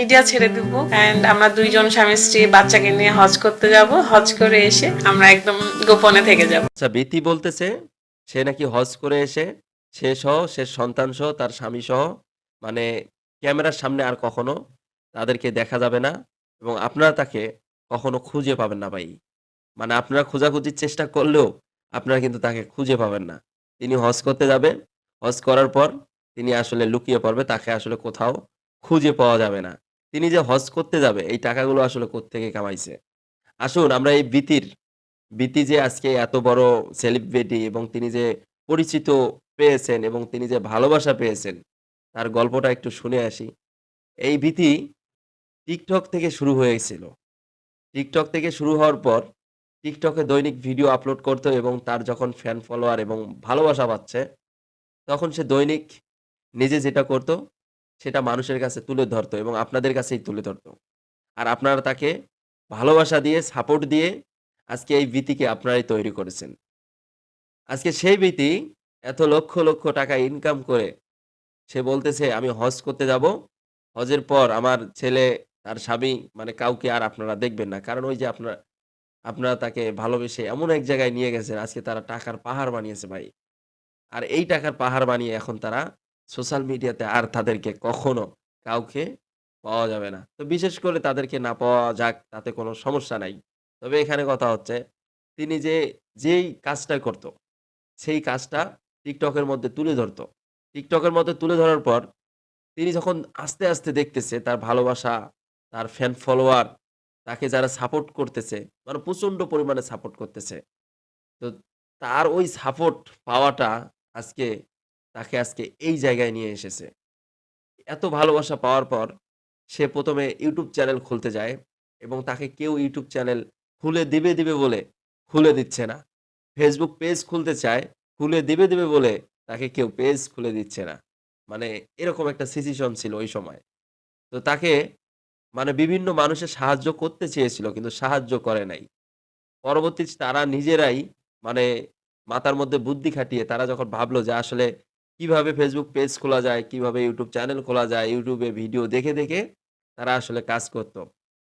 Media ছেড়ে দিব and আমরা দুইজন স্বামী স্ত্রী বাচ্চাকে নিয়ে হজ করতে যাব। হজ করে এসে আমরা একদম গোপনে থেকে যাব। আচ্ছা, বিথি বলতেছে সে নাকি হজ করে এসে সে সহ, সে সন্তান সহ, তার স্বামী সহ মানে ক্যামেরার সামনে আর কখনো তাদেরকে দেখা যাবে না এবং আপনারা তাকে কখনো খুঁজে পাবেন না ভাই। মানে আপনারা খোঁজাখুঁজির চেষ্টা করলেও আপনারা কিন্তু তাকে খুঁজে পাবেন না। তিনি হজ করতে যাবে। হজ করার পর তিনি আসলে লুকিয়ে পড়বে। তাকে আসলে কোথাও খুঁজে পাওয়া যাবে না। তিনি যে হজ করতে যাবে এই টাকাগুলো আসলে কোত্থেকে কামাইছে? আসুন আমরা এই বিতি যে আজকে এত বড় সেলিব্রিটি এবং তিনি যে পরিচিত পেয়েছেন এবং তিনি যে ভালোবাসা পেয়েছেন, তার গল্পটা একটু শুনে আসি। এই বিতি টিকটক থেকে শুরু হয়েছিল। টিকটক থেকে শুরু হওয়ার পর টিকটকে দৈনিক ভিডিও আপলোড করত এবং তার যখন ফ্যান ফলোয়ার এবং ভালোবাসা পাচ্ছে, তখন সে দৈনিক নিজে যেটা করত, সেটা মানুষের কাছে তুলে ধরত এবং আপনাদের কাছেই তুলে ধরত। আর আপনারা তাকে ভালোবাসা দিয়ে, সাপোর্ট দিয়ে আজকে এই ভীতিকে আপনারাই তৈরি করেছেন। আজকে সেই ভীতি এত লক্ষ, লক্ষ টাকা ইনকাম করে সে বলতেছে, "আমি হজ করতে যাব। হজের পর আমার ছেলে, তার স্বামী মানে কাউকে আর আপনারা দেখবেন না।" কারণ ওই যে আপনারা তাকে ভালোবেসে এমন এক জায়গায় নিয়ে গেছেন, আজকে তারা টাকার পাহাড় বানিয়েছে ভাই। আর এই টাকার পাহাড় বানিয়ে এখন তারা সোশ্যাল মিডিয়াতে আর তাদেরকে কখনো কাউকে পাওয়া যাবে না। তো বিশেষ করে তাদেরকে না পাওয়া যাক তাতে কোনো সমস্যা নাই। তবে এখানে কথা হচ্ছে তিনি যেই কাজটা করত, সেই কাজটা টিকটকের মধ্যে তুলে ধরত। টিকটকের মধ্যে তুলে ধরার পর তিনি যখন আস্তে, আস্তে দেখতেছে তার ভালোবাসা, তার ফ্যান ফলোয়ার, তাকে যারা সাপোর্ট করতেছে, মানে প্রচন্ড পরিমাণে সাপোর্ট করতেছে। তো তার ওই সাপোর্ট পাওয়াটা আজকে তাকে আজকে এই জায়গায় নিয়ে এসেছে। এত ভালোবাসা পাওয়ার পর সে ১ম এ ইউটিউব চ্যানেল খুলতে যায় এবং তাকে কেউ ইউটিউব চ্যানেল খুলে দিবে বলে খুলে দিচ্ছে না। Facebook পেজ খুলতে চায়, খুলে দিবে বলে তাকে কেউ পেজ খুলে দিচ্ছে না। মানে এরকম একটা সিচুয়েশন ছিল ওই সময়। তো তাকে মানে বিভিন্ন মানুষের সাহায্য করতে চেয়েছিল কিন্তু সাহায্য করে নাই। পরবর্তীতে তারা নিজেরাই মানে মাথার মধ্যে বুদ্ধি খাটিয়ে তারা যখন ভাবলো যে আসলে কিভাবে Facebook পেজ খোলা যায়, কিভাবে YouTube চ্যানেল খোলা যায়, YouTube এ ভিডিও দেখে তারা আসলে কাজ করত।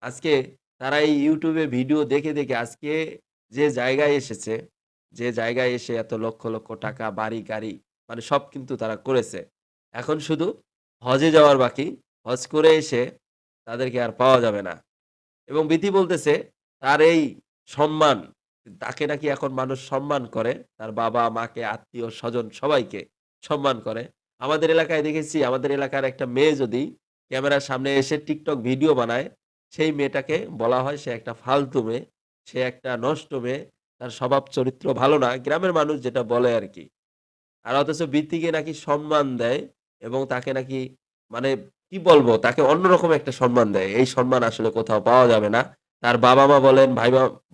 আজকে তারা এই YouTube এ ভিডিও দেখে আজকে যে জায়গায় এসেছে, যে জায়গায় এসে এত লক্ষ, লক্ষ টাকা, বাড়ি, গাড়ি মানে সব কিন্তু তারা করেছে। এখন শুধু হজে যাওয়ার বাকি। হজ করে এসে তাদেরকে আর পাওয়া যাবে না। এবং বিথি বলতেছে তার এই সম্মান, তাকে নাকি এখন মানুষ সম্মান করে। তার বাবা-মাকে, আত্মীয়-স্বজন সবাইকে সম্মান করে। আমাদের এলাকায় দেখেছি, আমাদের এলাকার একটা মেয়ে যদি ক্যামেরার সামনে এসে TikTok ভিডিও বানায়, সেই মেয়েটাকে বলা হয় সে একটা ফালতু মেয়ে, সে একটা নষ্ট মেয়ে, তার স্বভাব চরিত্র ভালো না। গ্রামের মানুষ যেটা বলে আরকি। আর অথচ বৃত্তিকে নাকি সম্মান দেয় এবং তাকে নাকি মানে কি বলবো? তাকে অন্যরকম একটা সম্মান দেয়। এই সম্মান আসলে কোথাও পাওয়া যাবে না। তার বাবা-মা বলেন,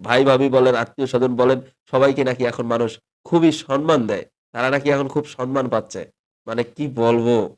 ভাই-ভাবি বলেন, আত্মীয়স্বজন বলেন, সবাইকে নাকি এখন মানুষ খুবই সম্মান দেয়। তারা নাকি এখন খুব সম্মান পাচ্ছে। মানে কি বলবো?